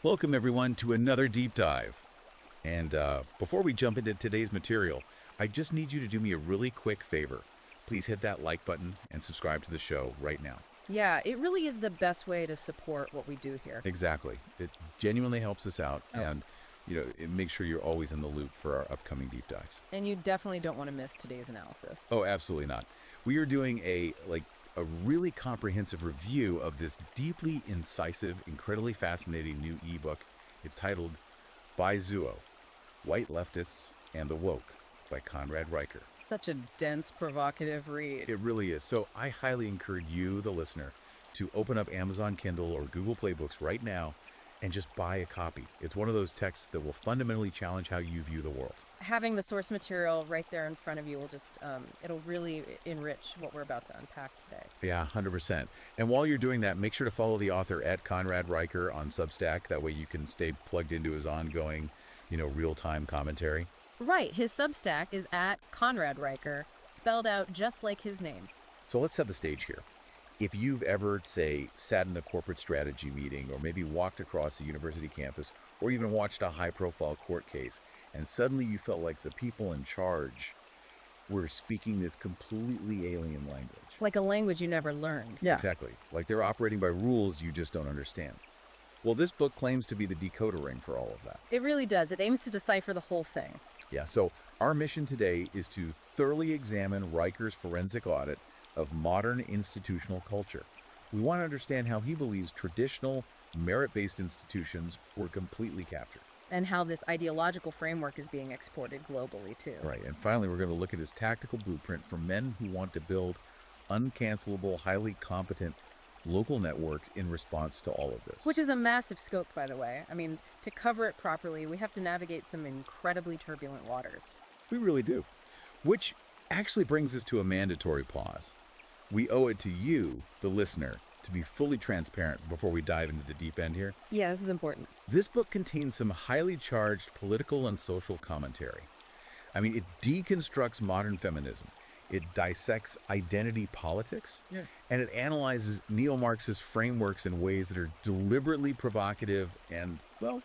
Welcome, everyone, to another deep dive. And before we jump into today's material, I just need you to do me a really quick favor. Please hit that like button and subscribe to the show right now. Yeah, it really is the best way to support what we do here. Exactly. It genuinely helps us out, and it makes sure you're always in the loop for our upcoming deep dives. And you definitely don't want to miss today's analysis. Oh, absolutely not. We are doing a really comprehensive review of this deeply incisive, incredibly fascinating new ebook. It's titled Bai Zuo, White Leftists and the Woke by Conrad Riker. Such a dense, provocative read. It really is. So I highly encourage you, the listener, to open up Amazon Kindle or Google Play Books right now and just buy a copy. It's one of those texts that will fundamentally challenge how you view the world. Having the source material right there in front of you will just, it'll really enrich what we're about to unpack today. Yeah, 100%. And while you're doing that, make sure to follow the author at Conrad Riker on Substack. That way you can stay plugged into his ongoing, real-time commentary. Right, his Substack is at Conrad Riker, spelled out just like his name. So let's set the stage here. If you've ever, say, sat in a corporate strategy meeting or maybe walked across a university campus or even watched a high-profile court case and suddenly you felt like the people in charge were speaking this completely alien language. Like a language you never learned. Yeah. Exactly. Like they're operating by rules you just don't understand. Well, this book claims to be the decoder ring for all of that. It really does. It aims to decipher the whole thing. Yeah, so our mission today is to thoroughly examine Riker's forensic audit of modern institutional culture. We want to understand how he believes traditional, merit-based institutions were completely captured. And how this ideological framework is being exported globally, too. Right, and finally, we're going to look at his tactical blueprint for men who want to build uncancelable, highly competent local networks in response to all of this. Which is a massive scope, by the way. I mean, to cover it properly, we have to navigate some incredibly turbulent waters. We really do. Which actually brings us to a mandatory pause. We owe it to you, the listener, to be fully transparent before we dive into the deep end here. Yeah, this is important. This book contains some highly charged political and social commentary. I mean, it deconstructs modern feminism. It dissects identity politics, and it analyzes neo-Marxist frameworks in ways that are deliberately provocative and, well,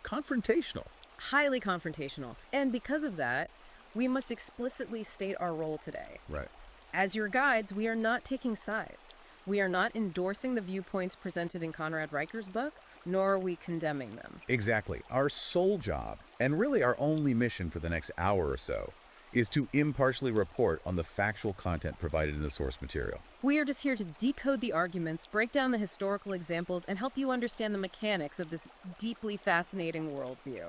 confrontational. Highly confrontational. And because of that, we must explicitly state our role today. Right. As your guides, we are not taking sides. We are not endorsing the viewpoints presented in Conrad Riker's book, nor are we condemning them. Exactly. Our sole job, and really our only mission for the next hour or so, is to impartially report on the factual content provided in the source material. We are just here to decode the arguments, break down the historical examples, and help you understand the mechanics of this deeply fascinating worldview.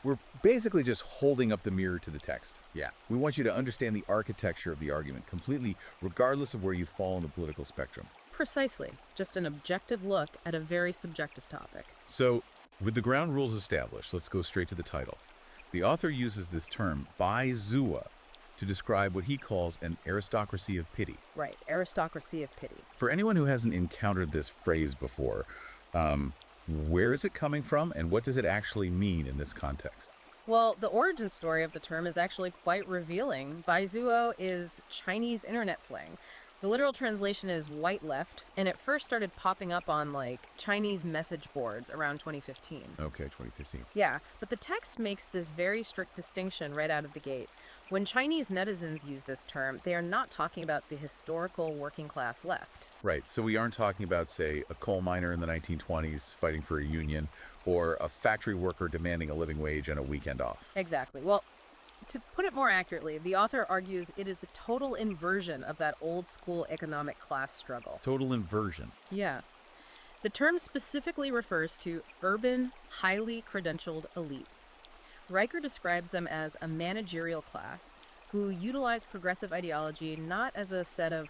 We're basically just holding up the mirror to the text. Yeah. We want you to understand the architecture of the argument completely, regardless of where you fall on the political spectrum. Precisely. Just an objective look at a very subjective topic. So, with the ground rules established, let's go straight to the title. The author uses this term, Bai Zuo, to describe what he calls an aristocracy of pity. Right, aristocracy of pity. For anyone who hasn't encountered this phrase before, where is it coming from and what does it actually mean in this context? Well, the origin story of the term is actually quite revealing. Bai Zuo is Chinese internet slang. The literal translation is white left, and it first started popping up on, Chinese message boards around 2015. Okay, 2015. Yeah, but the text makes this very strict distinction right out of the gate. When Chinese netizens use this term, they are not talking about the historical working class left. Right, so we aren't talking about, say, a coal miner in the 1920s fighting for a union, or a factory worker demanding a living wage and a weekend off. Exactly. Well, to put it more accurately, the author argues it is the total inversion of that old-school economic class struggle. Total inversion. Yeah. The term specifically refers to urban, highly credentialed elites. Riker describes them as a managerial class who utilize progressive ideology not as a set of,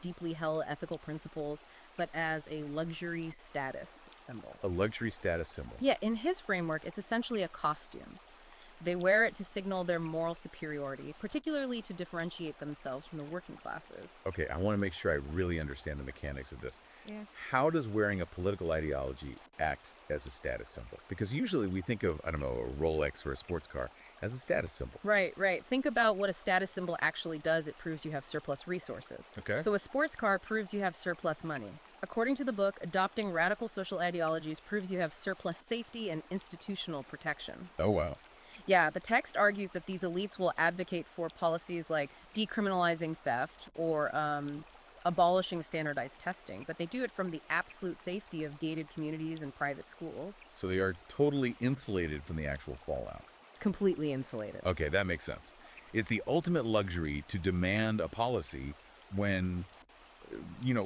deeply held ethical principles, but as a luxury status symbol. A luxury status symbol. Yeah, in his framework, it's essentially a costume. They wear it to signal their moral superiority, particularly to differentiate themselves from the working classes. Okay, I want to make sure I really understand the mechanics of this. Yeah. How does wearing a political ideology act as a status symbol? Because usually we think of, I don't know, a Rolex or a sports car as a status symbol. Right, right. Think about what a status symbol actually does. It proves you have surplus resources. Okay. So a sports car proves you have surplus money. According to the book, adopting radical social ideologies proves you have surplus safety and institutional protection. Oh, wow. Yeah, the text argues that these elites will advocate for policies like decriminalizing theft or abolishing standardized testing, but they do it from the absolute safety of gated communities and private schools. So they are totally insulated from the actual fallout. Completely insulated. Okay, that makes sense. It's the ultimate luxury to demand a policy when,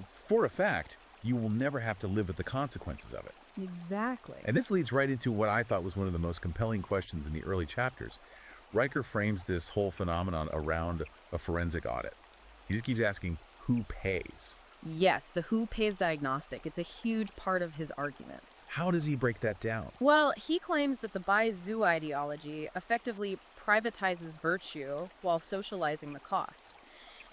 for a fact, you will never have to live with the consequences of it. Exactly. And this leads right into what I thought was one of the most compelling questions in the early chapters. Riker frames this whole phenomenon around a forensic audit. He just keeps asking, who pays? Yes, the who pays diagnostic. It's a huge part of his argument. How does he break that down? Well, he claims that the Bai Zuo ideology effectively privatizes virtue while socializing the cost.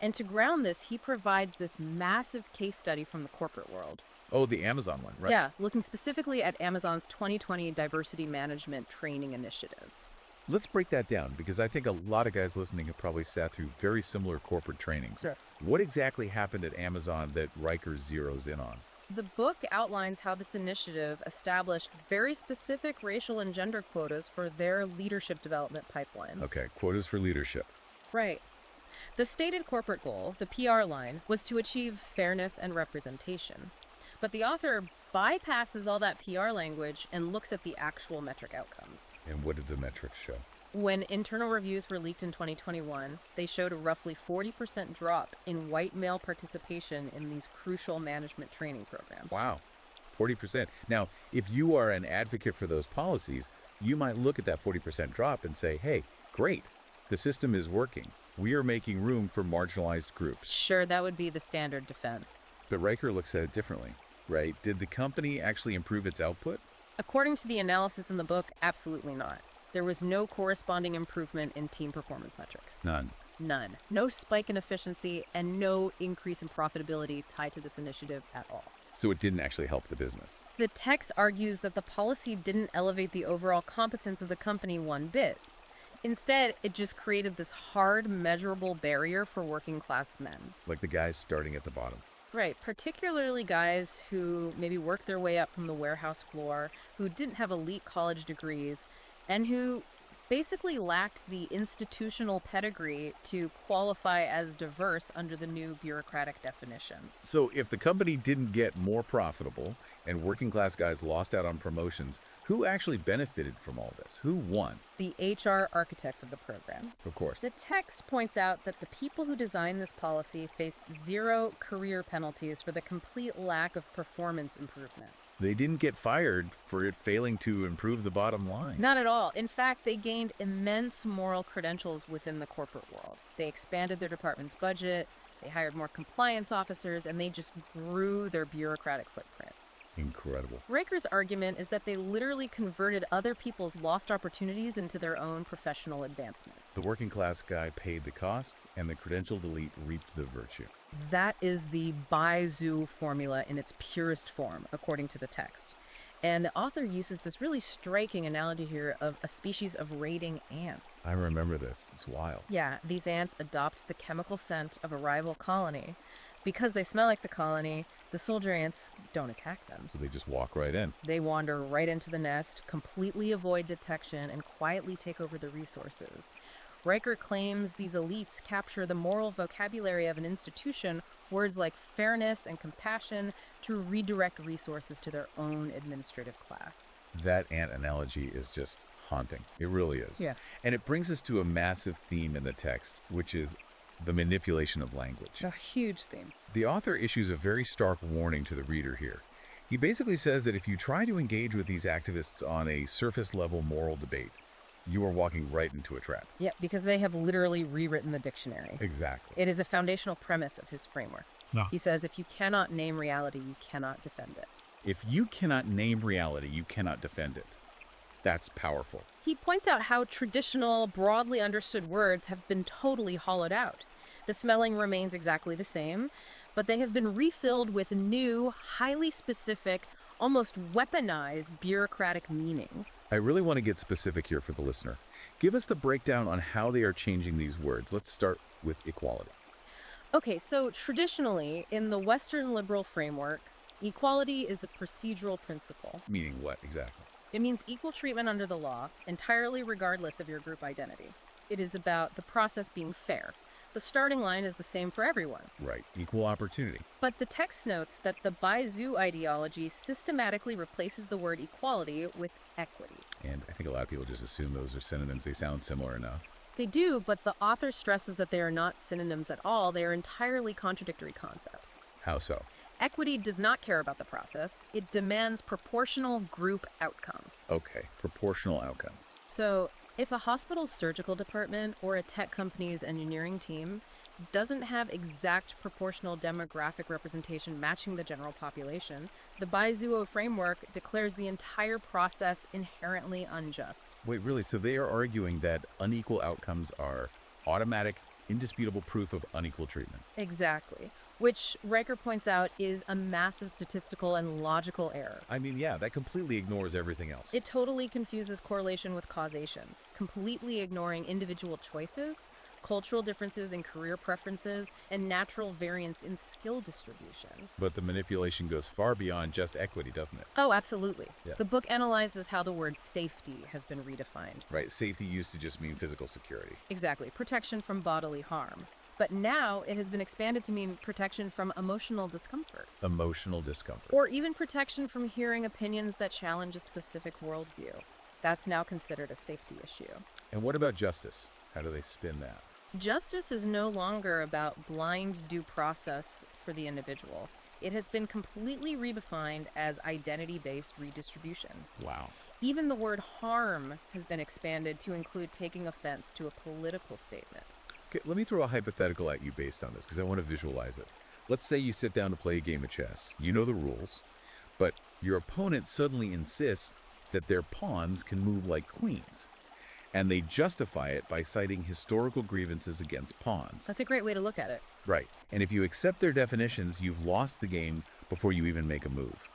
And to ground this, he provides this massive case study from the corporate world. Oh, the Amazon one, right? Yeah, looking specifically at Amazon's 2020 diversity management training initiatives. Let's break that down, because I think a lot of guys listening have probably sat through very similar corporate trainings. Sure. What exactly happened at Amazon that Riker zeroes in on? The book outlines how this initiative established very specific racial and gender quotas for their leadership development pipelines. Okay, quotas for leadership. Right. The stated corporate goal, the PR line, was to achieve fairness and representation. But the author bypasses all that PR language and looks at the actual metric outcomes. And what did the metrics show? When internal reviews were leaked in 2021, they showed a roughly 40% drop in white male participation in these crucial management training programs. Wow, 40%. Now, if you are an advocate for those policies, you might look at that 40% drop and say, hey, great, the system is working. We are making room for marginalized groups. Sure, that would be the standard defense. But Riker looks at it differently, right? Did the company actually improve its output? According to the analysis in the book, absolutely not. There was no corresponding improvement in team performance metrics. None. None. No spike in efficiency and no increase in profitability tied to this initiative at all. So it didn't actually help the business. The text argues that the policy didn't elevate the overall competence of the company one bit. Instead, it just created this hard, measurable barrier for working class men. Like the guys starting at the bottom. Right, particularly guys who maybe worked their way up from the warehouse floor, who didn't have elite college degrees, and who basically lacked the institutional pedigree to qualify as diverse under the new bureaucratic definitions. So if the company didn't get more profitable and working class guys lost out on promotions, who actually benefited from all this? Who won? The HR architects of the program. Of course. The text points out that the people who designed this policy faced zero career penalties for the complete lack of performance improvement. They didn't get fired for it failing to improve the bottom line. Not at all. In fact, they gained immense moral credentials within the corporate world. They expanded their department's budget, they hired more compliance officers, and they just grew their bureaucratic footprint. Incredible. Riker's argument is that they literally converted other people's lost opportunities into their own professional advancement. The working class guy paid the cost, and the credentialed elite reaped the virtue. That is the Bai Zuo formula in its purest form, according to the text. And the author uses this really striking analogy here of a species of raiding ants. I remember this. It's wild. Yeah, these ants adopt the chemical scent of a rival colony. Because they smell like the colony, the soldier ants don't attack them. So they just walk right in. They wander right into the nest, completely avoid detection, and quietly take over the resources. Riker claims these elites capture the moral vocabulary of an institution, words like fairness and compassion, to redirect resources to their own administrative class. That ant analogy is just haunting. It really is. Yeah. And it brings us to a massive theme in the text, which is the manipulation of language. A huge theme. The author issues a very stark warning to the reader here. He basically says that if you try to engage with these activists on a surface-level moral debate, you are walking right into a trap. Yeah, because they have literally rewritten the dictionary. Exactly. It is a foundational premise of his framework. No. He says if you cannot name reality, you cannot defend it. If you cannot name reality, you cannot defend it. That's powerful. He points out how traditional, broadly understood words have been totally hollowed out. The smelling remains exactly the same, but they have been refilled with new, highly specific, almost weaponized bureaucratic meanings. I really want to get specific here for the listener. Give us the breakdown on how they are changing these words. Let's start with equality. Okay, so traditionally, in the Western liberal framework, equality is a procedural principle. Meaning what exactly? It means equal treatment under the law, entirely regardless of your group identity. It is about the process being fair. The starting line is the same for everyone. Right, equal opportunity. But the text notes that the Bai Zuo ideology systematically replaces the word equality with equity. And I think a lot of people just assume those are synonyms. They sound similar enough. They do, but the author stresses that they are not synonyms at all. They are entirely contradictory concepts. How so? Equity does not care about the process. It demands proportional group outcomes. Okay, proportional outcomes. So, if a hospital's surgical department or a tech company's engineering team doesn't have exact proportional demographic representation matching the general population, the Bai Zuo framework declares the entire process inherently unjust. Wait, really? So they are arguing that unequal outcomes are automatic, indisputable proof of unequal treatment. Exactly. Which Riker points out is a massive statistical and logical error. I mean, yeah, that completely ignores everything else. It totally confuses correlation with causation, completely ignoring individual choices, cultural differences in career preferences, and natural variance in skill distribution. But the manipulation goes far beyond just equity, doesn't it? Oh, absolutely. Yeah. The book analyzes how the word safety has been redefined. Right, safety used to just mean physical security. Exactly, protection from bodily harm. But now it has been expanded to mean protection from emotional discomfort. Emotional discomfort. Or even protection from hearing opinions that challenge a specific worldview. That's now considered a safety issue. And what about justice? How do they spin that? Justice is no longer about blind due process for the individual. It has been completely redefined as identity-based redistribution. Wow. Even the word harm has been expanded to include taking offense to a political statement. Okay, let me throw a hypothetical at you based on this because I want to visualize it. Let's say you sit down to play a game of chess. You know the rules, but your opponent suddenly insists that their pawns can move like queens. And they justify it by citing historical grievances against pawns. That's a great way to look at it. Right. And if you accept their definitions, you've lost the game before you even make a move.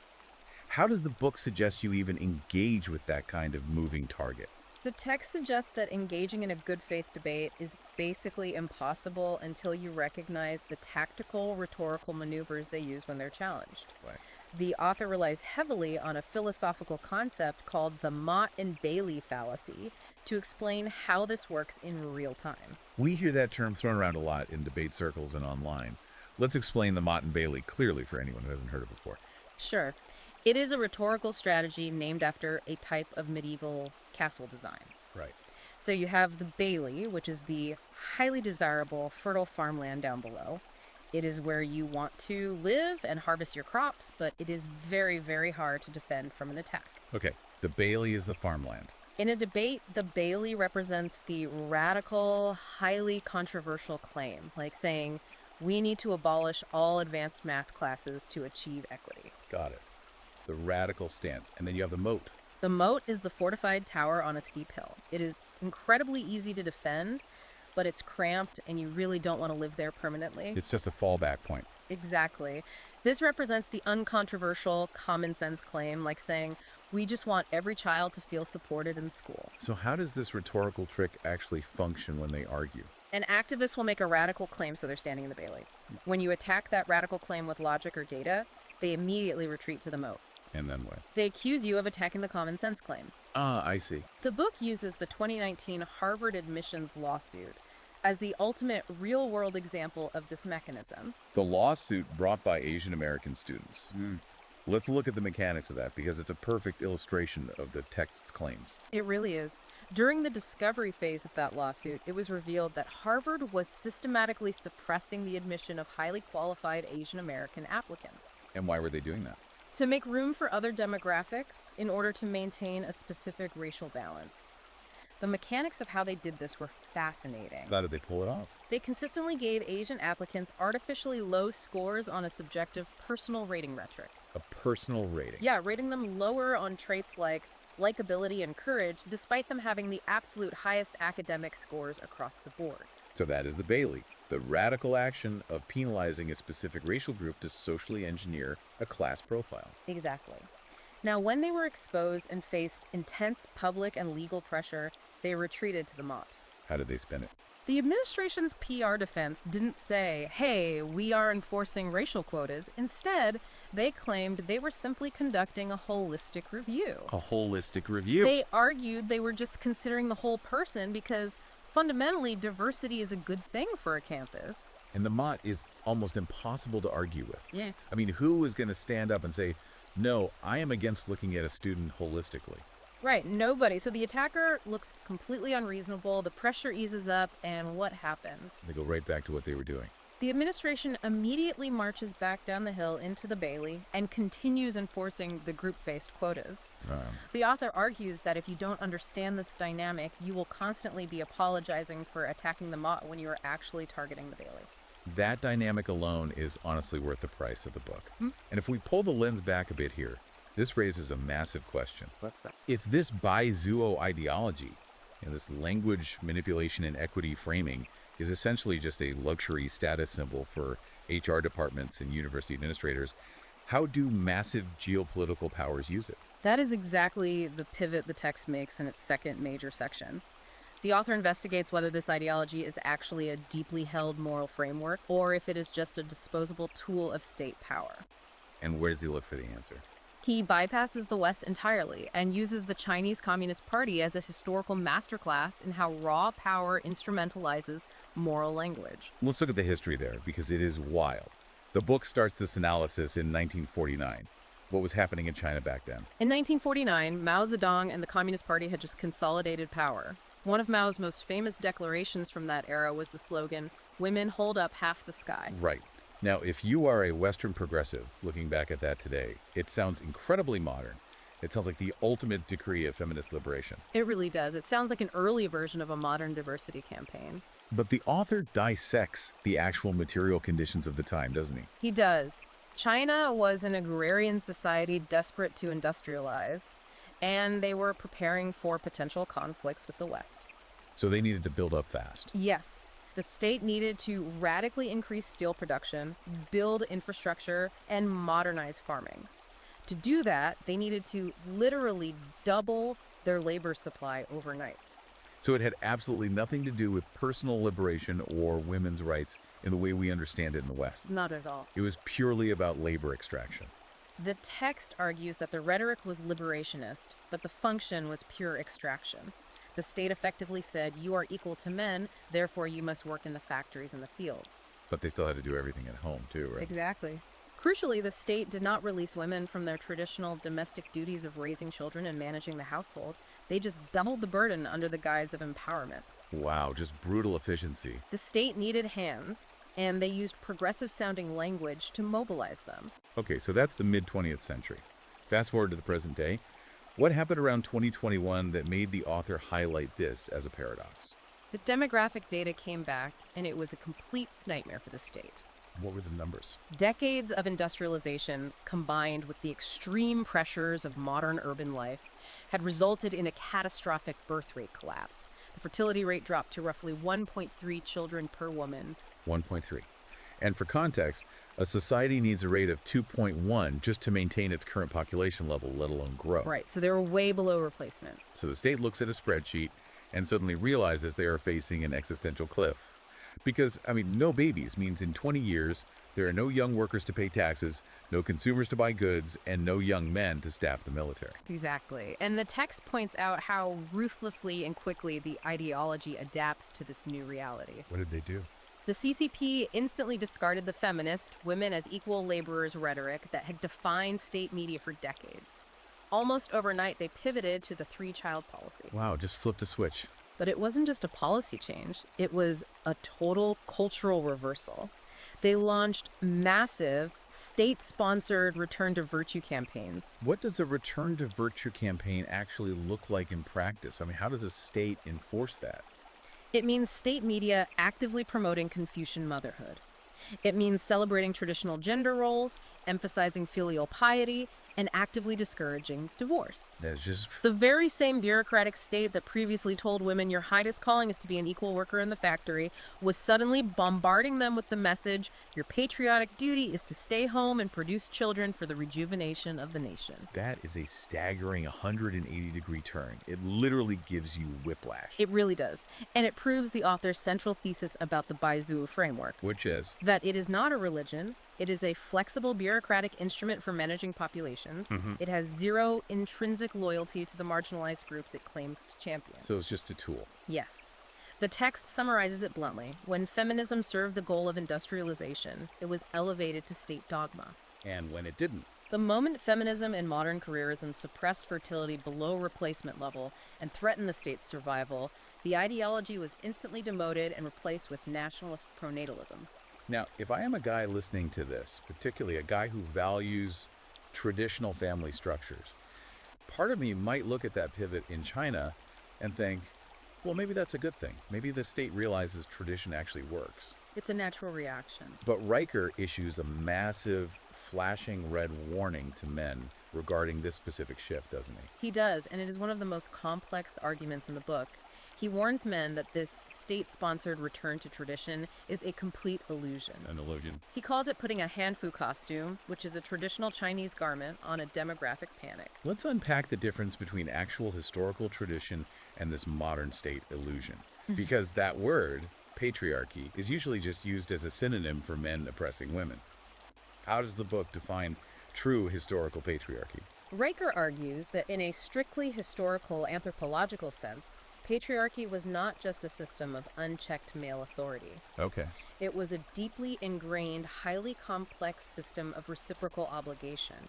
How does the book suggest you even engage with that kind of moving target? The text suggests that engaging in a good faith debate is basically impossible until you recognize the tactical rhetorical maneuvers they use when they're challenged. Right. The author relies heavily on a philosophical concept called the Mott and Bailey fallacy to explain how this works in real time. We hear that term thrown around a lot in debate circles and online. Let's explain the Mott and Bailey clearly for anyone who hasn't heard it before. Sure. It is a rhetorical strategy named after a type of medieval castle design. Right. So you have the Bailey, which is the highly desirable, fertile farmland down below. It is where you want to live and harvest your crops, but it is very, very hard to defend from an attack. Okay, the Bailey is the farmland. In a debate, the Bailey represents the radical, highly controversial claim, like saying, we need to abolish all advanced math classes to achieve equity. Got it. The radical stance. And then you have the moat. The moat is the fortified tower on a steep hill. It is incredibly easy to defend, but it's cramped and you really don't want to live there permanently. It's just a fallback point. Exactly. This represents the uncontroversial, common sense claim, like saying, we just want every child to feel supported in school. So how does this rhetorical trick actually function when they argue? An activist will make a radical claim, so they're standing in the Bailey. When you attack that radical claim with logic or data, they immediately retreat to the moat. And then what? They accuse you of attacking the common sense claim. Ah, I see. The book uses the 2019 Harvard admissions lawsuit as the ultimate real-world example of this mechanism. The lawsuit brought by Asian American students. Let's look at the mechanics of that because it's a perfect illustration of the text's claims. It really is. During the discovery phase of that lawsuit, it was revealed that Harvard was systematically suppressing the admission of highly qualified Asian American applicants. And why were they doing that? To make room for other demographics in order to maintain a specific racial balance. The mechanics of how they did this were fascinating. How did they pull it off? They consistently gave Asian applicants artificially low scores on a subjective personal rating metric. A personal rating. Yeah, rating them lower on traits like likability and courage, despite them having the absolute highest academic scores across the board. So that is the Bailey, the radical action of penalizing a specific racial group to socially engineer a class profile. Exactly. Now, when they were exposed and faced intense public and legal pressure, They retreated to the Mott. How did they spin it? The administration's PR defense didn't say, hey, we are enforcing racial quotas. Instead, they claimed they were simply conducting a holistic review. A holistic review. They argued they were just considering the whole person because fundamentally diversity is a good thing for a campus. And the Mott is almost impossible to argue with. Yeah. I mean, who is going to stand up and say, no, I am against looking at a student holistically? Right, nobody. So the attacker looks completely unreasonable, the pressure eases up, and what happens? They go right back to what they were doing. The administration immediately marches back down the hill into the Bailey and continues enforcing the group-based quotas. The author argues that if you don't understand this dynamic, you will constantly be apologizing for attacking the Mott when you are actually targeting the Bailey. That dynamic alone is honestly worth the price of the book. And if we pull the lens back a bit here, this raises a massive question. What's that? If this Bai Zuo ideology, this language manipulation and equity framing, is essentially just a luxury status symbol for HR departments and university administrators, how do massive geopolitical powers use it? That is exactly the pivot the text makes in its second major section. The author investigates whether this ideology is actually a deeply held moral framework or if it is just a disposable tool of state power. And where does he look for the answer? He bypasses the West entirely and uses the Chinese Communist Party as a historical masterclass in how raw power instrumentalizes moral language. Let's look at the history there, because it is wild. The book starts this analysis in 1949. What was happening in China back then? In 1949, Mao Zedong and the Communist Party had just consolidated power. One of Mao's most famous declarations from that era was the slogan, "Women hold up half the sky." Right. Now, if you are a Western progressive looking back at that today, it sounds incredibly modern. It sounds like the ultimate decree of feminist liberation. It really does. It sounds like an early version of a modern diversity campaign. But the author dissects the actual material conditions of the time, doesn't he? He does. China was an agrarian society desperate to industrialize, and they were preparing for potential conflicts with the West. So they needed to build up fast. Yes. The state needed to radically increase steel production, build infrastructure, and modernize farming. To do that, they needed to literally double their labor supply overnight. So it had absolutely nothing to do with personal liberation or women's rights in the way we understand it in the West. Not at all. It was purely about labor extraction. The text argues that the rhetoric was liberationist, but the function was pure extraction. The state effectively said, you are equal to men, therefore you must work in the factories and the fields. But they still had to do everything at home, too, right? Exactly. Crucially, the state did not release women from their traditional domestic duties of raising children and managing the household. They just doubled the burden under the guise of empowerment. Wow, just brutal efficiency. The state needed hands, and they used progressive-sounding language to mobilize them. Okay, so that's the mid-20th century. Fast forward to the present day. What happened around 2021 that made the author highlight this as a paradox? The demographic data came back, and it was a complete nightmare for the state. What were the numbers? Decades of industrialization, combined with the extreme pressures of modern urban life, had resulted in a catastrophic birth rate collapse. The fertility rate dropped to roughly 1.3 children per woman. 1.3. And for context, a society needs a rate of 2.1 just to maintain its current population level, let alone grow. Right, so they were way below replacement. So the state looks at a spreadsheet and suddenly realizes they are facing an existential cliff. Because, no babies means in 20 years, there are no young workers to pay taxes, no consumers to buy goods, and no young men to staff the military. Exactly. And the text points out how ruthlessly and quickly the ideology adapts to this new reality. What did they do? The CCP instantly discarded the feminist, women as equal laborers rhetoric that had defined state media for decades. Almost overnight, they pivoted to the three-child policy. Wow, just flipped a switch. But it wasn't just a policy change. It was a total cultural reversal. They launched massive, state-sponsored return to virtue campaigns. What does a return to virtue campaign actually look like in practice? How does a state enforce that? It means state media actively promoting Confucian motherhood. It means celebrating traditional gender roles, emphasizing filial piety, and actively discouraging divorce. That's just... The very same bureaucratic state that previously told women your highest calling is to be an equal worker in the factory was suddenly bombarding them with the message, your patriotic duty is to stay home and produce children for the rejuvenation of the nation. That is a staggering 180-degree turn. It literally gives you whiplash. It really does. And it proves the author's central thesis about the Bai Zuo framework. Which is? That it is not a religion. It is a flexible bureaucratic instrument for managing populations. It has zero intrinsic loyalty to the marginalized groups it claims to champion. So it's just a tool. Yes. The text summarizes it bluntly. When feminism served the goal of industrialization, it was elevated to state dogma. And when it didn't? The moment feminism and modern careerism suppressed fertility below replacement level and threatened the state's survival, the ideology was instantly demoted and replaced with nationalist pronatalism. Now, if I am a guy listening to this, particularly a guy who values traditional family structures, part of me might look at that pivot in China and think, well, maybe that's a good thing. Maybe the state realizes tradition actually works. It's a natural reaction. But Riker issues a massive, flashing red warning to men regarding this specific shift, doesn't he? He does, and it is one of the most complex arguments in the book. He warns men that this state-sponsored return to tradition is a complete illusion. An illusion. He calls it putting a hanfu costume, which is a traditional Chinese garment, on a demographic panic. Let's unpack the difference between actual historical tradition and this modern state illusion. Because that word, patriarchy, is usually just used as a synonym for men oppressing women. How does the book define true historical patriarchy? Riker argues that in a strictly historical anthropological sense, patriarchy was not just a system of unchecked male authority. Okay. It was a deeply ingrained, highly complex system of reciprocal obligation.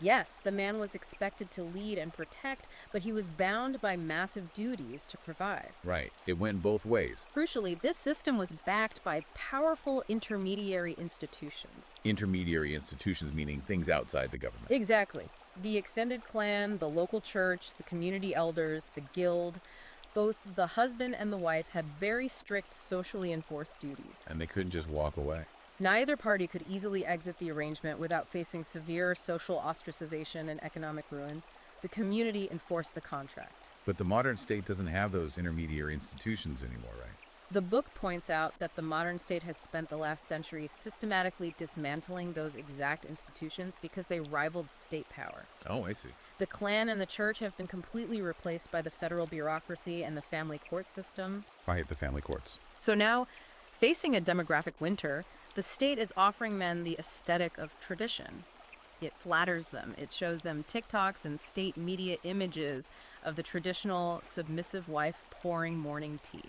Yes, the man was expected to lead and protect, but he was bound by massive duties to provide. Right. It went both ways. Crucially, this system was backed by powerful intermediary institutions. Intermediary institutions meaning things outside the government. Exactly. The extended clan, the local church, the community elders, the guild. Both the husband and the wife had very strict socially enforced duties. And they couldn't just walk away. Neither party could easily exit the arrangement without facing severe social ostracization and economic ruin. The community enforced the contract. But the modern state doesn't have those intermediary institutions anymore, right? The book points out that the modern state has spent the last century systematically dismantling those exact institutions because they rivaled state power. Oh, I see. The clan and the church have been completely replaced by the federal bureaucracy and the family court system. Right, the family courts. So now, facing a demographic winter, the state is offering men the aesthetic of tradition. It flatters them. It shows them TikToks and state media images of the traditional submissive wife pouring morning tea.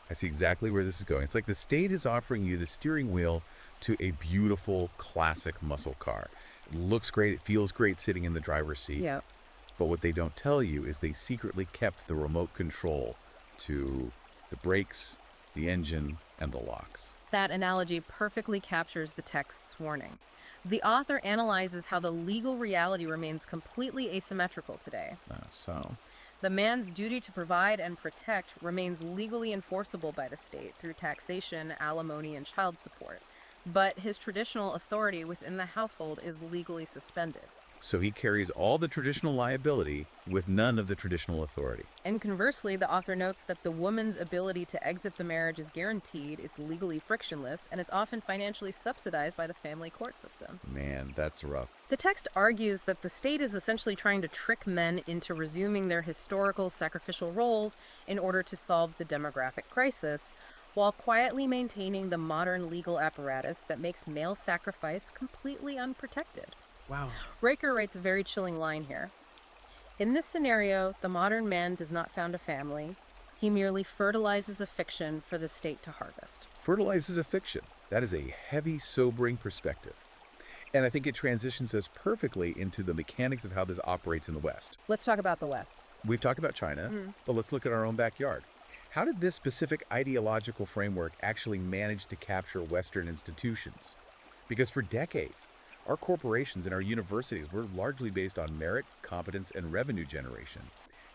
I see exactly where this is going. It's like the state is offering you the steering wheel to a beautiful, classic muscle car. It looks great. It feels great sitting in the driver's seat. Yeah. But what they don't tell you is they secretly kept the remote control to the brakes, the engine, and the locks. That analogy perfectly captures the text's warning. The author analyzes how the legal reality remains completely asymmetrical today. So? The man's duty to provide and protect remains legally enforceable by the state through taxation, alimony, and child support. But his traditional authority within the household is legally suspended. So he carries all the traditional liability with none of the traditional authority. And conversely, the author notes that the woman's ability to exit the marriage is guaranteed, it's legally frictionless, and it's often financially subsidized by the family court system. Man, that's rough. The text argues that the state is essentially trying to trick men into resuming their historical sacrificial roles in order to solve the demographic crisis, while quietly maintaining the modern legal apparatus that makes male sacrifice completely unprotected. Wow. Riker writes a very chilling line here. In this scenario, the modern man does not found a family. He merely fertilizes a fiction for the state to harvest. Fertilizes a fiction. That is a heavy, sobering perspective. And I think it transitions us perfectly into the mechanics of how this operates in the West. Let's talk about the West. We've talked about China, but let's look at our own backyard. How did this specific ideological framework actually manage to capture Western institutions? Because for decades, our corporations and our universities were largely based on merit, competence, and revenue generation.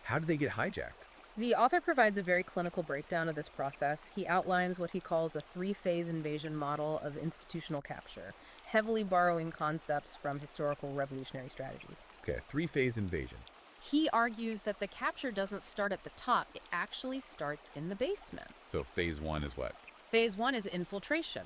How did they get hijacked? The author provides a very clinical breakdown of this process. He outlines what he calls a three-phase invasion model of institutional capture: heavily borrowing concepts from historical revolutionary strategies. Okay, three-phase invasion. He argues that the capture doesn't start at the top, it actually starts in the basement. So phase one is what? Phase 1 is infiltration.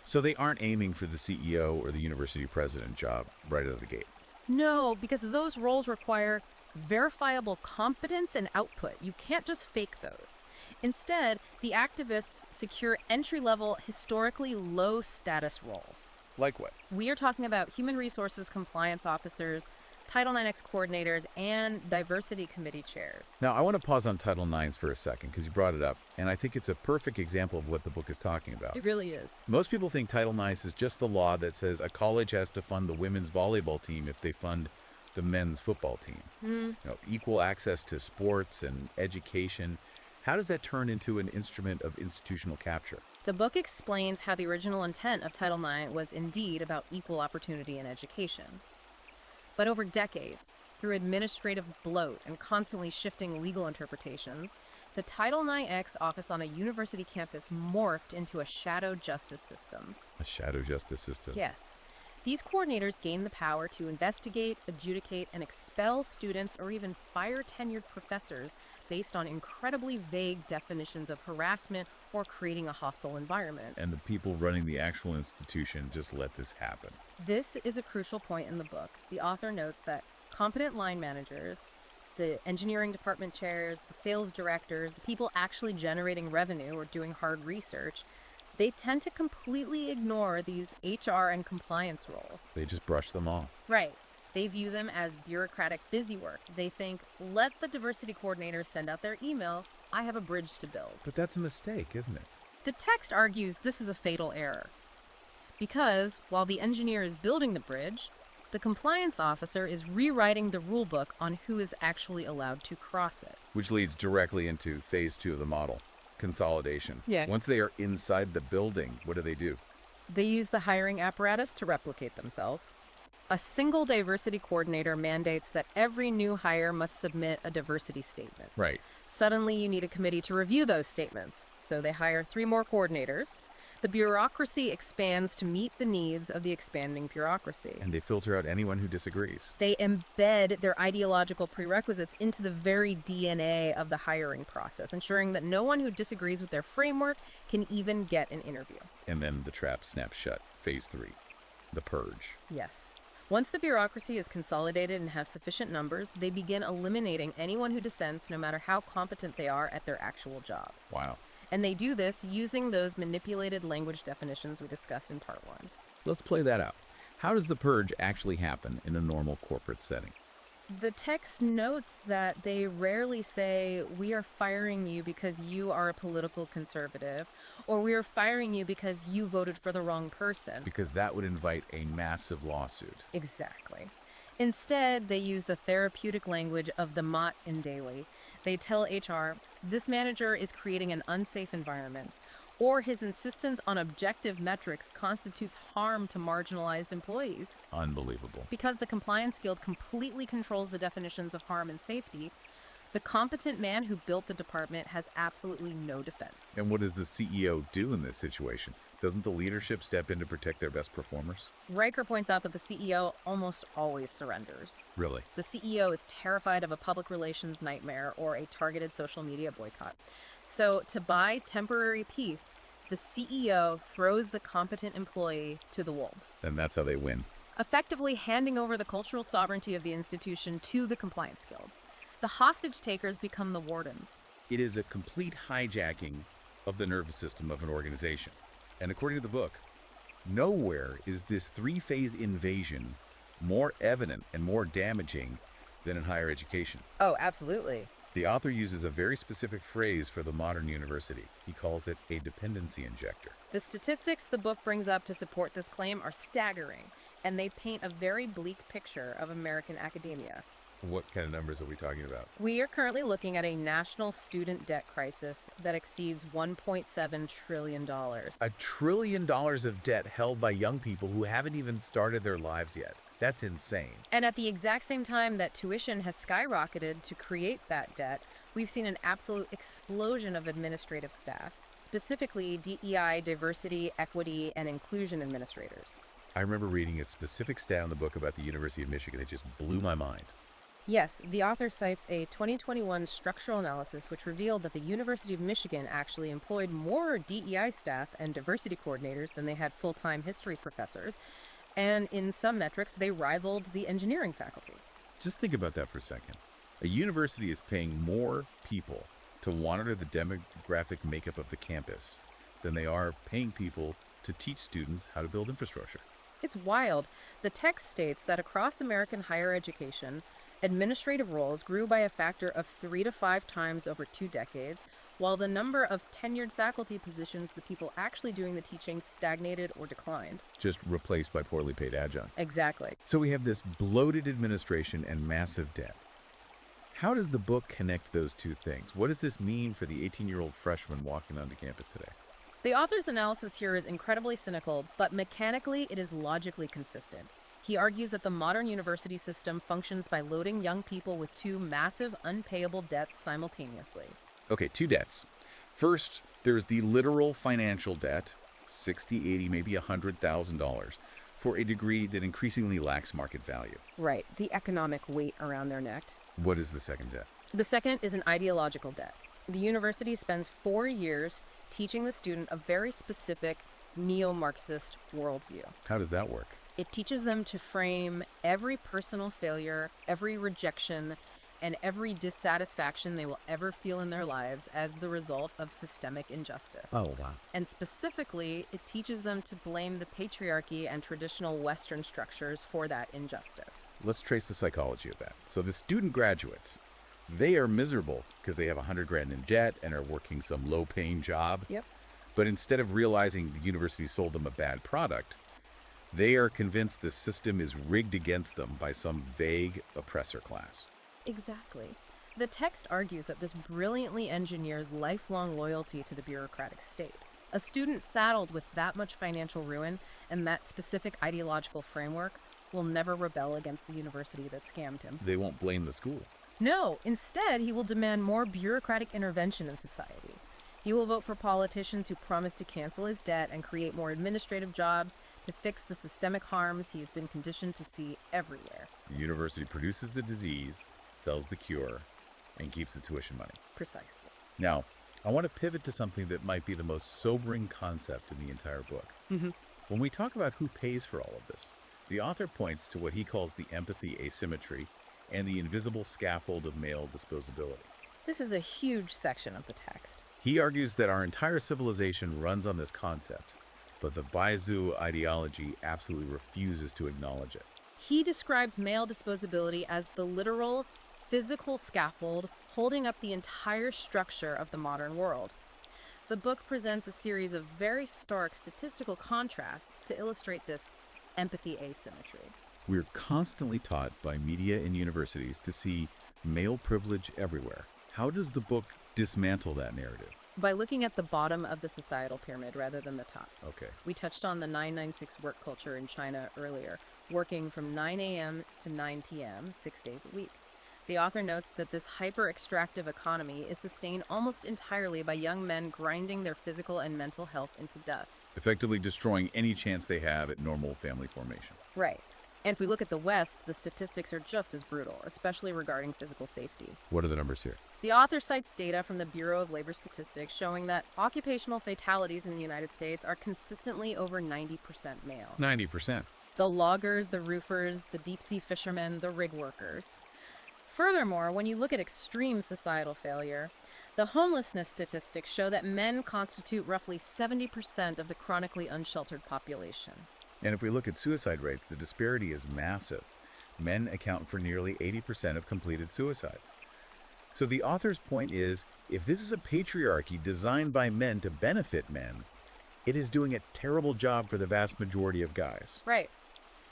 So they aren't aiming for the CEO or the university president job right out of the gate. No, because those roles require verifiable competence and output. You can't just fake those. Instead, the activists secure entry-level, historically low-status roles. Like what? We are talking about human resources compliance officers, Title IX coordinators, and diversity committee chairs. Now, I want to pause on Title IX for a second because you brought it up, and I think it's a perfect example of what the book is talking about. It really is. Most people think Title IX is just the law that says a college has to fund the women's volleyball team if they fund the men's football team. Equal access to sports and education. How does that turn into an instrument of institutional capture? The book explains how the original intent of Title IX was indeed about equal opportunity in education. But over decades, through administrative bloat and constantly shifting legal interpretations, the Title IX office on a university campus morphed into a shadow justice system. A shadow justice system? Yes. These coordinators gain the power to investigate, adjudicate, and expel students or even fire tenured professors based on incredibly vague definitions of harassment or creating a hostile environment. And the people running the actual institution just let this happen. This is a crucial point in the book. The author notes that competent line managers, the engineering department chairs, the sales directors, the people actually generating revenue or doing hard research, they tend to completely ignore these HR and compliance roles. They just brush them off. Right. They view them as bureaucratic busy work. They think, let the diversity coordinators send out their emails. I have a bridge to build. But that's a mistake, isn't it? The text argues this is a fatal error. Because while the engineer is building the bridge, the compliance officer is rewriting the rule book on who is actually allowed to cross it. Which leads directly into phase 2 of the model, consolidation. Yeah. Once they are inside the building, what do? They use the hiring apparatus to replicate themselves. A single diversity coordinator mandates that every new hire must submit a diversity statement. Right. Suddenly, you need a committee to review those statements. So they hire 3 more coordinators. The bureaucracy expands to meet the needs of the expanding bureaucracy. And they filter out anyone who disagrees. They embed their ideological prerequisites into the very DNA of the hiring process, ensuring that no one who disagrees with their framework can even get an interview. And then the trap snaps shut. Phase 3, the purge. Yes. Once the bureaucracy is consolidated and has sufficient numbers, they begin eliminating anyone who dissents, no matter how competent they are at their actual job. Wow. And they do this using those manipulated language definitions we discussed in part 1. Let's play that out. How does the purge actually happen in a normal corporate setting? The text notes that they rarely say, we are firing you because you are a political conservative, or we are firing you because you voted for the wrong person. Because that would invite a massive lawsuit. Exactly. Instead, they use the therapeutic language of the Mott and Daly. They tell HR, this manager is creating an unsafe environment, or his insistence on objective metrics constitutes harm to marginalized employees. Unbelievable. Because the Compliance Guild completely controls the definitions of harm and safety, the competent man who built the department has absolutely no defense. And what does the CEO do in this situation? Doesn't the leadership step in to protect their best performers? Riker points out that the CEO almost always surrenders. Really? The CEO is terrified of a public relations nightmare or a targeted social media boycott. So, to buy temporary peace, the CEO throws the competent employee to the wolves. And that's how they win. Effectively handing over the cultural sovereignty of the institution to the Compliance Guild. The hostage takers become the wardens. It is a complete hijacking of the nervous system of an organization. And according to the book, nowhere is this 3-phase invasion more evident and more damaging than in higher education. Oh, absolutely. The author uses a very specific phrase for the modern university. He calls it a dependency injector. The statistics the book brings up to support this claim are staggering, and they paint a very bleak picture of American academia. What kind of numbers are we talking about? We are currently looking at a national student debt crisis that exceeds $1.7 trillion. $1 trillion of debt held by young people who haven't even started their lives yet. That's insane. And at the exact same time that tuition has skyrocketed to create that debt, we've seen an absolute explosion of administrative staff, specifically DEI, diversity, equity, and inclusion administrators. I remember reading a specific stat in the book about the University of Michigan that just blew my mind. Yes, the author cites a 2021 structural analysis which revealed that the University of Michigan actually employed more DEI staff and diversity coordinators than they had full-time history professors, and in some metrics, they rivaled the engineering faculty. Just think about that for a second. A university is paying more people to monitor the demographic makeup of the campus than they are paying people to teach students how to build infrastructure. It's wild. The text states that across American higher education, administrative roles grew by a factor of 3 to 5 times over 2 decades, while the number of tenured faculty positions, the people actually doing the teaching, stagnated or declined. Just replaced by poorly paid adjunct. Exactly. So we have this bloated administration and massive debt. How does the book connect those two things? What does this mean for the 18-year-old freshman walking onto campus today? The author's analysis here is incredibly cynical, but mechanically it is logically consistent. He argues that the modern university system functions by loading young people with 2 massive unpayable debts simultaneously. Okay, 2 debts. First, there's the literal financial debt, $60, $80, maybe $100,000, for a degree that increasingly lacks market value. Right, the economic weight around their neck. What is the second debt? The second is an ideological debt. The university spends 4 years teaching the student a very specific neo-Marxist worldview. How does that work? It teaches them to frame every personal failure, every rejection, and every dissatisfaction they will ever feel in their lives as the result of systemic injustice. Oh, wow. And specifically, it teaches them to blame the patriarchy and traditional Western structures for that injustice. Let's trace the psychology of that. So the student graduates, they are miserable because they have $100,000 in debt and are working some low-paying job. Yep. But instead of realizing the university sold them a bad product, they are convinced the system is rigged against them by some vague oppressor class. Exactly. The text argues that this brilliantly engineers lifelong loyalty to the bureaucratic state. A student saddled with that much financial ruin and that specific ideological framework will never rebel against the university that scammed him. They won't blame the school. No, instead, he will demand more bureaucratic intervention in society. He will vote for politicians who promise to cancel his debt and create more administrative jobs to fix the systemic harms he has been conditioned to see everywhere. The university produces the disease, sells the cure, and keeps the tuition money. Precisely. Now, I want to pivot to something that might be the most sobering concept in the entire book. When we talk about who pays for all of this, the author points to what he calls the empathy asymmetry and the invisible scaffold of male disposability. This is a huge section of the text. He argues that our entire civilization runs on this concept, but the Bai Zuo ideology absolutely refuses to acknowledge it. He describes male disposability as the literal, physical scaffold holding up the entire structure of the modern world. The book presents a series of very stark statistical contrasts to illustrate this empathy asymmetry. We're constantly taught by media and universities to see male privilege everywhere. How does the book dismantle that narrative? By looking at the bottom of the societal pyramid rather than the top. Okay. We touched on the 996 work culture in China earlier, working from 9 a.m. to 9 p.m., 6 days a week. The author notes that this hyper-extractive economy is sustained almost entirely by young men grinding their physical and mental health into dust. Effectively destroying any chance they have at normal family formation. Right. And if we look at the West, the statistics are just as brutal, especially regarding physical safety. What are the numbers here? The author cites data from the Bureau of Labor Statistics showing that occupational fatalities in the United States are consistently over 90% male. 90%. The loggers, the roofers, the deep-sea fishermen, the rig workers. Furthermore, when you look at extreme societal failure, the homelessness statistics show that men constitute roughly 70% of the chronically unsheltered population. And if we look at suicide rates, the disparity is massive. Men account for nearly 80% of completed suicides. So the author's point is, if this is a patriarchy designed by men to benefit men, it is doing a terrible job for the vast majority of guys. Right.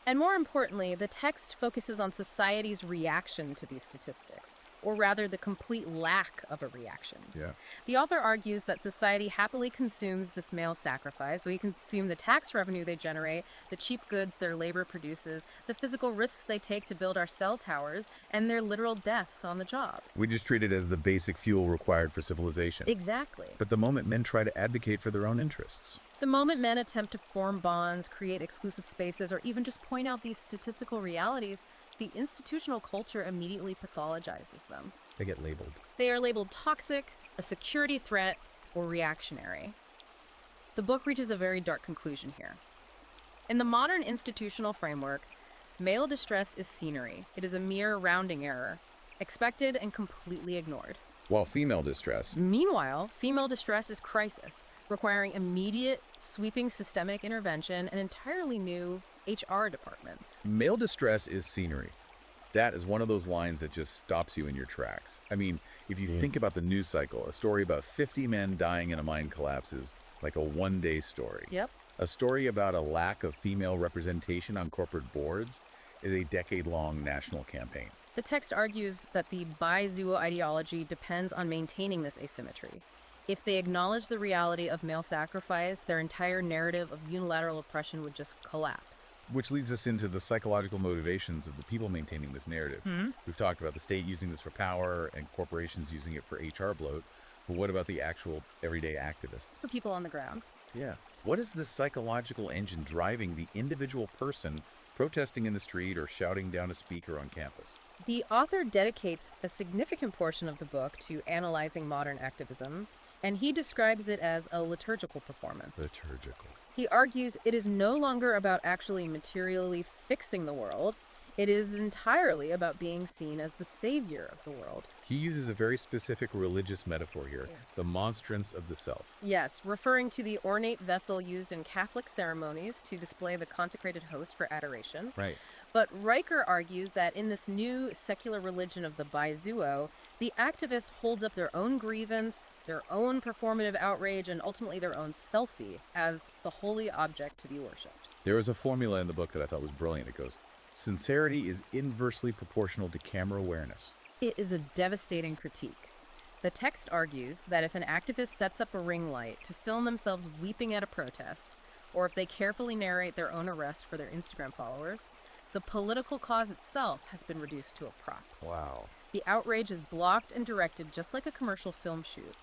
And more importantly, the text focuses on society's reaction to these statistics, or rather the complete lack of a reaction. Yeah. The author argues that society happily consumes this male sacrifice. We consume the tax revenue they generate, the cheap goods their labor produces, the physical risks they take to build our cell towers, and their literal deaths on the job. We just treat it as the basic fuel required for civilization. Exactly. But the moment men try to advocate for their own interests, The moment men attempt to form bonds, create exclusive spaces, or even just point out these statistical realities, the institutional culture immediately pathologizes them. They get labeled. They are labeled toxic, a security threat, or reactionary. The book reaches a very dark conclusion here. In the modern institutional framework, male distress is scenery. It is a mere rounding error, expected and completely ignored. While female distress. Meanwhile, female distress is crisis, requiring immediate, sweeping systemic intervention and entirely new HR departments. Male distress is scenery. That is one of those lines that just stops you in your tracks. I mean, if you think about the news cycle, a story about 50 men dying in a mine collapse is like a one-day story. Yep. A story about a lack of female representation on corporate boards is a decade-long national campaign. The text argues that the Bai Zuo ideology depends on maintaining this asymmetry. If they acknowledge the reality of male sacrifice, their entire narrative of unilateral oppression would just collapse. Which leads us into the psychological motivations of the people maintaining this narrative. We've talked about the state using this for power and corporations using it for HR bloat, but what about the actual everyday activists? The people on the ground. Yeah. What is the psychological engine driving the individual person protesting in the street or shouting down a speaker on campus? The author dedicates a significant portion of the book to analyzing modern activism, and he describes it as a liturgical performance. Liturgical. He argues it is no longer about actually materially fixing the world. It is entirely about being seen as the savior of the world. He uses a very specific religious metaphor here, the monstrance of the self. Yes, referring to the ornate vessel used in Catholic ceremonies to display the consecrated host for adoration. Right. But Riker argues that in this new secular religion of the Bai Zuo, the activist holds up their own grievance, their own performative outrage, and ultimately their own selfie as the holy object to be worshipped. There was a formula in the book that I thought was brilliant. It goes, sincerity is inversely proportional to camera awareness. It is a devastating critique. The text argues that if an activist sets up a ring light to film themselves weeping at a protest, or if they carefully narrate their own arrest for their Instagram followers, the political cause itself has been reduced to a prop. Wow. The outrage is blocked and directed just like a commercial film shoot.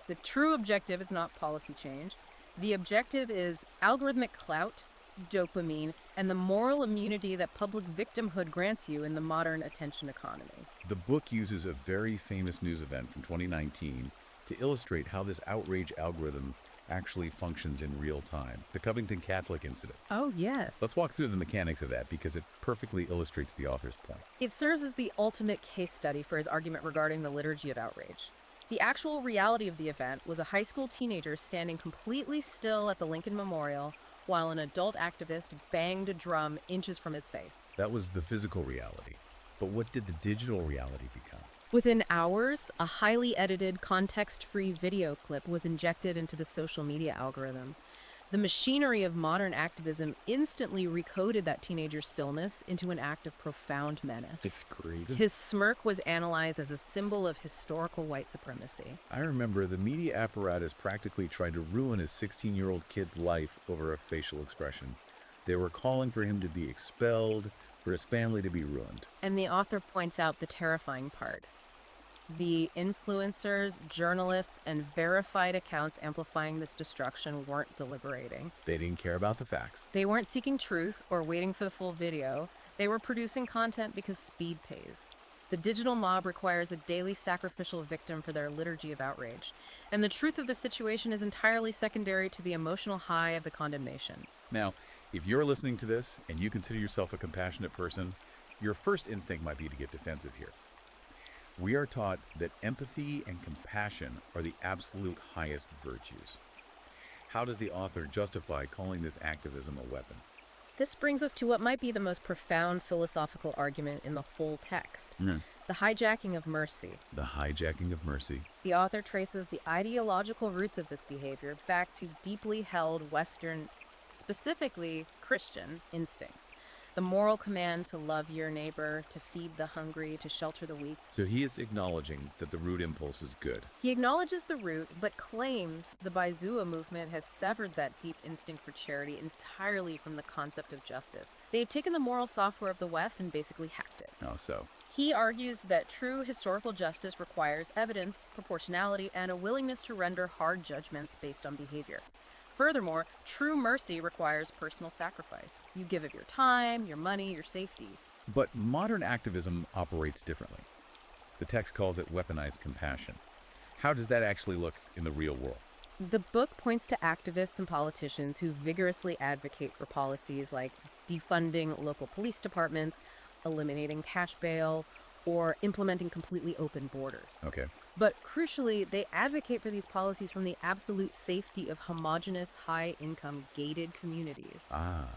The true objective is not policy change. The objective is algorithmic clout, dopamine, and the moral immunity that public victimhood grants you in the modern attention economy. The book uses a very famous news event from 2019 to illustrate how this outrage algorithm actually functions in real time. The Covington Catholic incident. Oh, yes. Let's walk through the mechanics of that because it perfectly illustrates the author's point. It serves as the ultimate case study for his argument regarding the liturgy of outrage. The actual reality of the event was a high school teenager standing completely still at the Lincoln Memorial while an adult activist banged a drum inches from his face. That was the physical reality. But what did the digital reality become? Within hours, a highly edited, context-free video clip was injected into the social media algorithm. The machinery of modern activism instantly recoded that teenager's stillness into an act of profound menace. It's great. His smirk was analyzed as a symbol of historical white supremacy. I remember the media apparatus practically tried to ruin his 16-year-old kid's life over a facial expression. They were calling for him to be expelled, for his family to be ruined. And the author points out the terrifying part. The influencers, journalists, and verified accounts amplifying this destruction weren't deliberating. They didn't care about the facts. They weren't seeking truth or waiting for the full video. They were producing content because speed pays. The digital mob requires a daily sacrificial victim for their liturgy of outrage. And the truth of the situation is entirely secondary to the emotional high of the condemnation. Now, if you're listening to this and you consider yourself a compassionate person, your first instinct might be to get defensive here. We are taught that empathy and compassion are the absolute highest virtues. How does the author justify calling this activism a weapon? This brings us to what might be the most profound philosophical argument in the whole text. The hijacking of mercy. The hijacking of mercy. The author traces the ideological roots of this behavior back to deeply held Western, specifically Christian, instincts. The moral command to love your neighbor, to feed the hungry, to shelter the weak. So he is acknowledging that the root impulse is good. He acknowledges the root, but claims the Bai Zuo movement has severed that deep instinct for charity entirely from the concept of justice. They've taken the moral software of the West and basically hacked it. Oh, so? He argues that true historical justice requires evidence, proportionality, and a willingness to render hard judgments based on behavior. Furthermore, true mercy requires personal sacrifice. You give of your time, your money, your safety. But modern activism operates differently. The text calls it weaponized compassion. How does that actually look in the real world? The book points to activists and politicians who vigorously advocate for policies like defunding local police departments, eliminating cash bail, or implementing completely open borders. Okay. But crucially, they advocate for these policies from the absolute safety of homogenous, high-income, gated communities. Ah,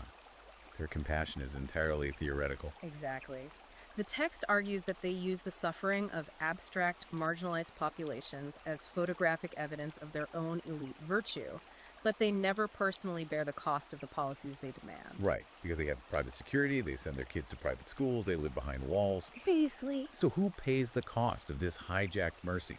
their compassion is entirely theoretical. Exactly. The text argues that they use the suffering of abstract, marginalized populations as photographic evidence of their own elite virtue, but they never personally bear the cost of the policies they demand. Right, because they have private security, they send their kids to private schools, they live behind walls. Beasley. So who pays the cost of this hijacked mercy?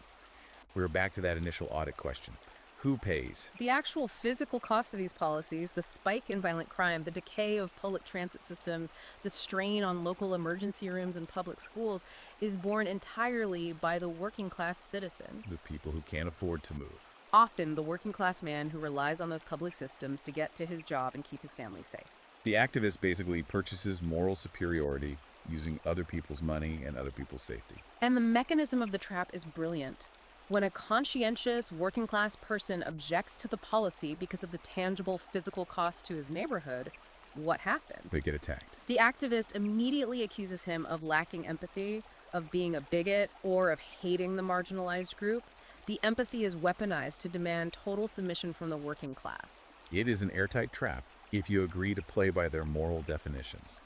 We're back to that initial audit question. Who pays? The actual physical cost of these policies, the spike in violent crime, the decay of public transit systems, the strain on local emergency rooms and public schools, is borne entirely by the working class citizen. The people who can't afford to move. Often the working class man who relies on those public systems to get to his job and keep his family safe. The activist basically purchases moral superiority using other people's money and other people's safety. And the mechanism of the trap is brilliant. When a conscientious working class person objects to the policy because of the tangible physical cost to his neighborhood, what happens? They get attacked. The activist immediately accuses him of lacking empathy, of being a bigot, or of hating the marginalized group. The empathy is weaponized to demand total submission from the working class. It is an airtight trap if you agree to play by their moral definitions.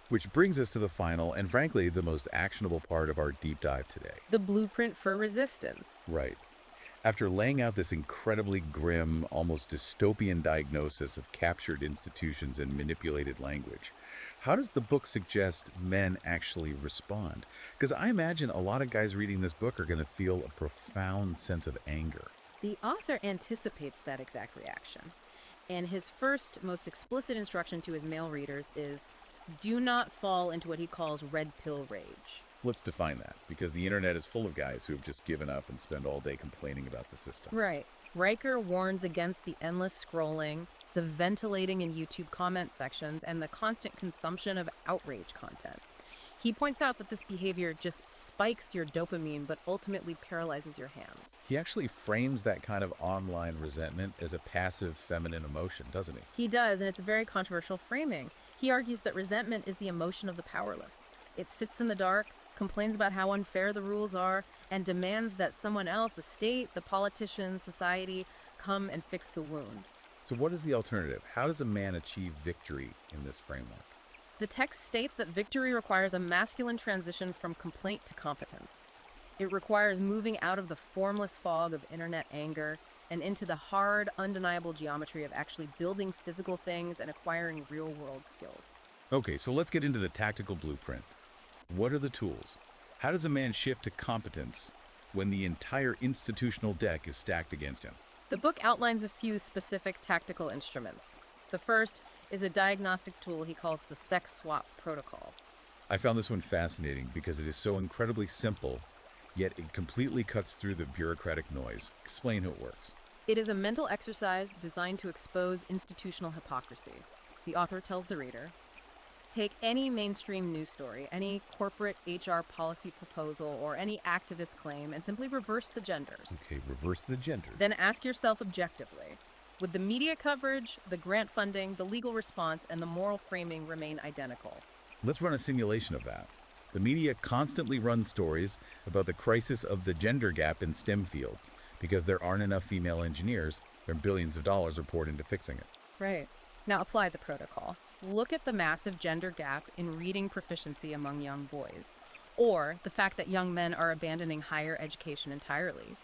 Which brings us to the final and, frankly, the most actionable part of our deep dive today. The blueprint for resistance. Right. After laying out this incredibly grim, almost dystopian diagnosis of captured institutions and manipulated language, how does the book suggest men actually respond? Because I imagine a lot of guys reading this book are going to feel a profound sense of anger. The author anticipates that exact reaction. And his first, most explicit instruction to his male readers is, do not fall into what he calls red pill rage. Let's define that, because the internet is full of guys who have just given up and spend all day complaining about the system. Right. Riker warns against the endless scrolling, the ventilating in YouTube comment sections, and the constant consumption of outrage content. He points out that this behavior just spikes your dopamine, but ultimately paralyzes your hands. He actually frames that kind of online resentment as a passive feminine emotion, doesn't he? He does, and it's a very controversial framing. He argues that resentment is the emotion of the powerless. It sits in the dark, complains about how unfair the rules are, and demands that someone else, the state, the politicians, society, come and fix the wound. So what is the alternative? How does a man achieve victory in this framework? The text states that victory requires a masculine transition from complaint to competence. It requires moving out of the formless fog of internet anger and into the hard, undeniable geometry of actually building physical things and acquiring real-world skills. Okay, so let's get into the tactical blueprint. What are the tools? How does a man shift to competence when the entire institutional deck is stacked against him? The book outlines a few specific tactical instruments. The first is a diagnostic tool he calls the sex swap protocol. I found this one fascinating because it is so incredibly simple, yet it completely cuts through the bureaucratic noise. Explain how it works. It is a mental exercise designed to expose institutional hypocrisy. The author tells the reader, take any mainstream news story, any corporate HR policy proposal, or any activist claim, and simply reverse the genders. Okay, reverse the genders. Then ask yourself objectively, would the media coverage, the grant funding, the legal response, and the moral framing remain identical? Let's run a simulation of that. The media constantly runs stories about the crisis of the gender gap in STEM fields because there aren't enough female engineers. There are billions of dollars are poured into fixing it. Right. Now apply the protocol. Look at the massive gender gap in reading proficiency among young boys, or the fact that young men are abandoning higher education entirely.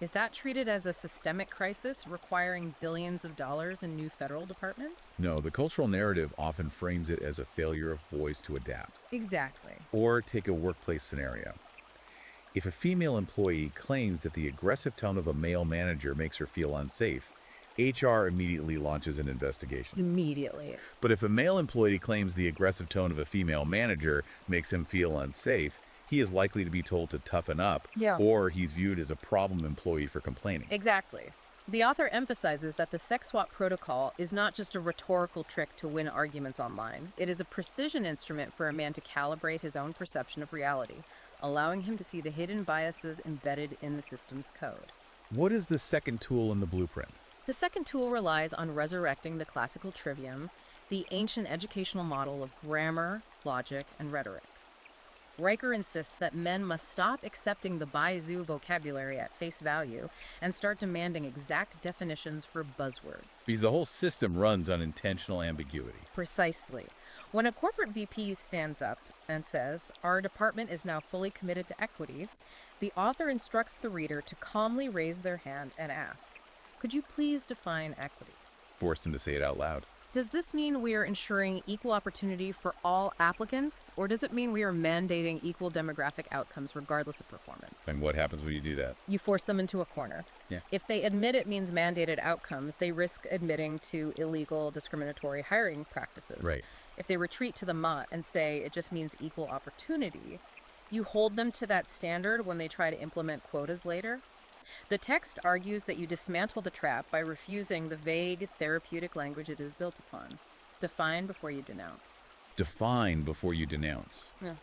Is that treated as a systemic crisis requiring billions of dollars in new federal departments? No, the cultural narrative often frames it as a failure of boys to adapt. Exactly. Or take a workplace scenario. If a female employee claims that the aggressive tone of a male manager makes her feel unsafe, HR immediately launches an investigation. Immediately. But if a male employee claims the aggressive tone of a female manager makes him feel unsafe, he is likely to be told to toughen up, Yeah. or he's viewed as a problem employee for complaining. Exactly. The author emphasizes that the sex swap protocol is not just a rhetorical trick to win arguments online. It is a precision instrument for a man to calibrate his own perception of reality, allowing him to see the hidden biases embedded in the system's code. What is the second tool in the blueprint? The second tool relies on resurrecting the classical trivium, the ancient educational model of grammar, logic, and rhetoric. Riker insists that men must stop accepting the Bai Zuo vocabulary at face value and start demanding exact definitions for buzzwords. Because the whole system runs on intentional ambiguity. Precisely. When a corporate VP stands up and says, "Our department is now fully committed to equity," the author instructs the reader to calmly raise their hand and ask, "Could you please define equity?" Force them to say it out loud. Does this mean we are ensuring equal opportunity for all applicants, or does it mean we are mandating equal demographic outcomes regardless of performance? And what happens when you do that? You force them into a corner. Yeah. If they admit it means mandated outcomes, they risk admitting to illegal discriminatory hiring practices. Right. If they retreat to the mott and say it just means equal opportunity, you hold them to that standard when they try to implement quotas later. The text argues that you dismantle the trap by refusing the vague therapeutic language it is built upon. Define before you denounce. Define before you denounce. Yeah.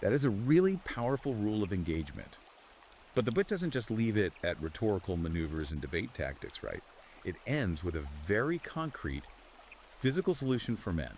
That is a really powerful rule of engagement. But the book doesn't just leave it at rhetorical maneuvers and debate tactics, right? It ends with a very concrete physical solution for men.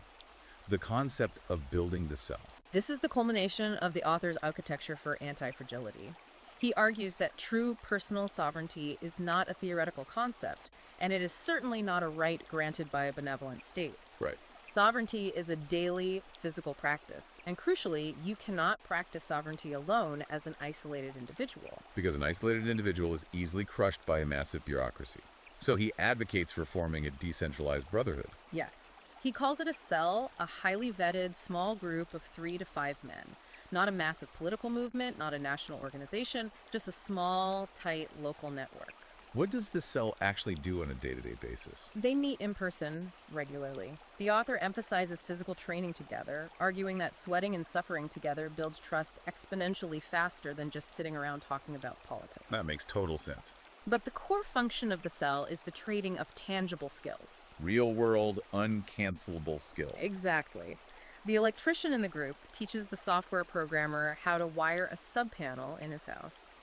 The concept of building the cell. This is the culmination of the author's architecture for anti-fragility. He argues that true personal sovereignty is not a theoretical concept, and it is certainly not a right granted by a benevolent state. Right. Sovereignty is a daily physical practice, and crucially, you cannot practice sovereignty alone as an isolated individual. Because an isolated individual is easily crushed by a massive bureaucracy. So he advocates for forming a decentralized brotherhood. Yes. He calls it a cell, a highly vetted small group of 3 to 5 men. Not a massive political movement, not a national organization, just a small, tight local network. What does the cell actually do on a day-to-day basis? They meet in person regularly. The author emphasizes physical training together, arguing that sweating and suffering together builds trust exponentially faster than just sitting around talking about politics. That makes total sense. But the core function of the cell is the trading of tangible skills. Real-world, uncancelable skills. Exactly. The electrician in the group teaches the software programmer how to wire a subpanel in his house.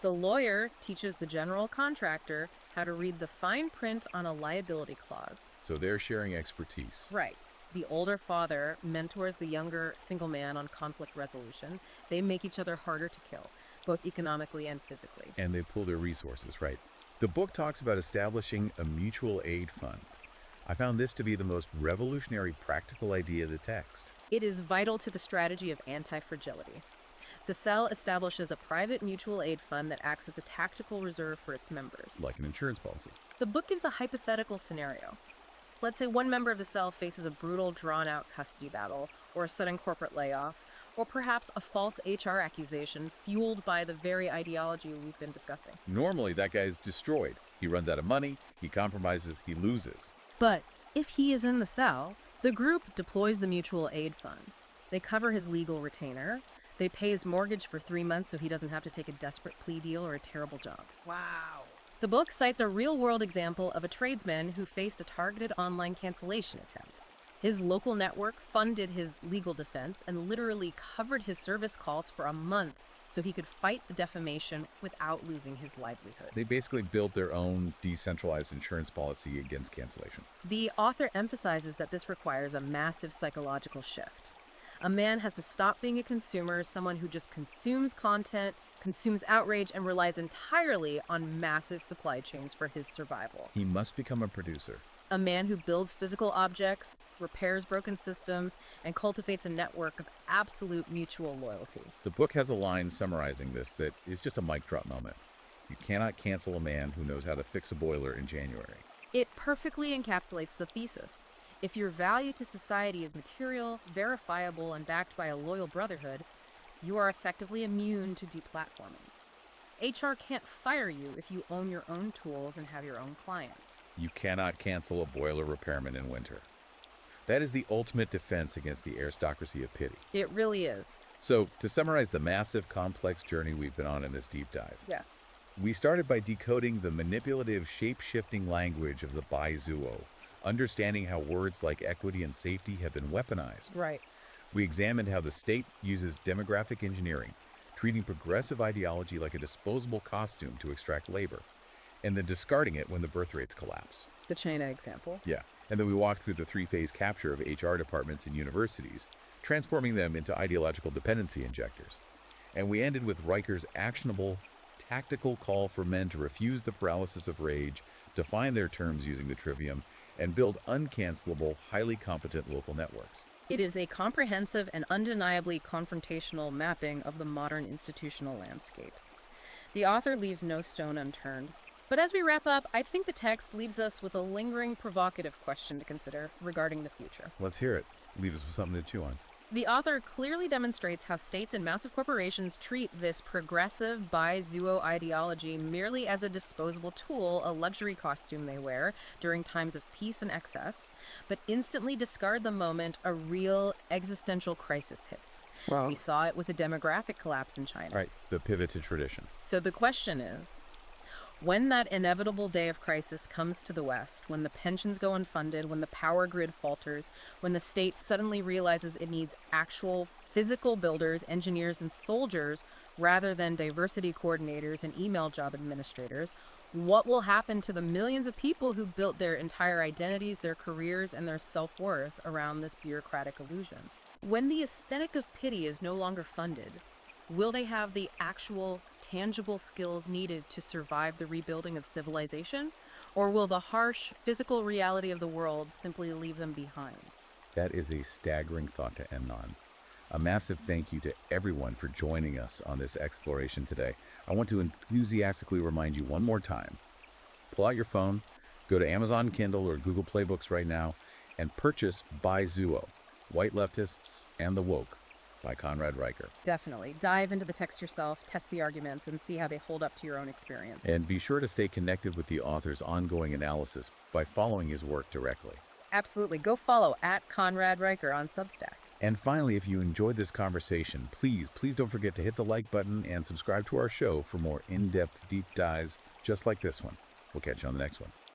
The lawyer teaches the general contractor how to read the fine print on a liability clause. So they're sharing expertise. Right. The older father mentors the younger single man on conflict resolution. They make each other harder to kill, both economically and physically. And they pool their resources, right? The book talks about establishing a mutual aid fund. I found this to be the most revolutionary practical idea of the text. It is vital to the strategy of anti-fragility. The cell establishes a private mutual aid fund that acts as a tactical reserve for its members. Like an insurance policy. The book gives a hypothetical scenario. Let's say one member of the cell faces a brutal, drawn-out custody battle, or a sudden corporate layoff, or perhaps a false HR accusation fueled by the very ideology we've been discussing. Normally, that guy is destroyed. He runs out of money, he compromises, he loses. But if he is in the cell, the group deploys the mutual aid fund. They cover his legal retainer. They pay his mortgage for 3 months so he doesn't have to take a desperate plea deal or a terrible job. Wow. The book cites a real-world example of a tradesman who faced a targeted online cancellation attempt. His local network funded his legal defense and literally covered his service calls for a month so he could fight the defamation without losing his livelihood. They basically built their own decentralized insurance policy against cancellation. The author emphasizes that this requires a massive psychological shift. A man has to stop being a consumer, someone who just consumes content, consumes outrage, and relies entirely on massive supply chains for his survival. He must become a producer. A man who builds physical objects, repairs broken systems, and cultivates a network of absolute mutual loyalty. The book has a line summarizing this that is just a mic drop moment. You cannot cancel a man who knows how to fix a boiler in January. It perfectly encapsulates the thesis. If your value to society is material, verifiable, and backed by a loyal brotherhood, you are effectively immune to deplatforming. HR can't fire you if you own your own tools and have your own clients. You cannot cancel a boiler repairman in winter. That is the ultimate defense against the aristocracy of pity. It really is. So, to summarize the massive, complex journey we've been on in this deep dive, Yeah. We started by decoding the manipulative, shape-shifting language of the Bai Zuo, understanding how words like equity and safety have been weaponized. Right. We examined how the state uses demographic engineering, treating progressive ideology like a disposable costume to extract labor, and then discarding it when the birth rates collapse. The China example. Yeah. And then we walked through the three-phase capture of HR departments in universities, transforming them into ideological dependency injectors. And we ended with Riker's actionable, tactical call for men to refuse the paralysis of rage, define their terms using the trivium, and build uncancelable, highly competent local networks. It is a comprehensive and undeniably confrontational mapping of the modern institutional landscape. The author leaves no stone unturned. But as we wrap up, I think the text leaves us with a lingering, provocative question to consider regarding the future. Let's hear it. Leave us with something to chew on. The author clearly demonstrates how states and massive corporations treat this progressive Bai Zuo ideology merely as a disposable tool, a luxury costume they wear during times of peace and excess, but instantly discard the moment a real existential crisis hits. Well, We saw it with the demographic collapse in China. Right, the pivot to tradition. So the question is, when that inevitable day of crisis comes to the West, when the pensions go unfunded, when the power grid falters, when the state suddenly realizes it needs actual physical builders, engineers, and soldiers rather than diversity coordinators and email job administrators, what will happen to the millions of people who built their entire identities, their careers, and their self-worth around this bureaucratic illusion? When the aesthetic of pity is no longer funded, will they have the actual, tangible skills needed to survive the rebuilding of civilization? Or will the harsh, physical reality of the world simply leave them behind? That is a staggering thought to end on. A massive thank you to everyone for joining us on this exploration today. I want to enthusiastically remind you one more time. Pull out your phone, go to Amazon Kindle or Google Play Books right now, and purchase Bai Zuo, White Leftists and the Woke, by Conrad Riker. Definitely. Dive into the text yourself, test the arguments, and see how they hold up to your own experience. And be sure to stay connected with the author's ongoing analysis by following his work directly. Absolutely. Go follow @Conrad Riker on Substack. And finally, if you enjoyed this conversation, please don't forget to hit the like button and subscribe to our show for more in-depth deep dives just like this one. We'll catch you on the next one.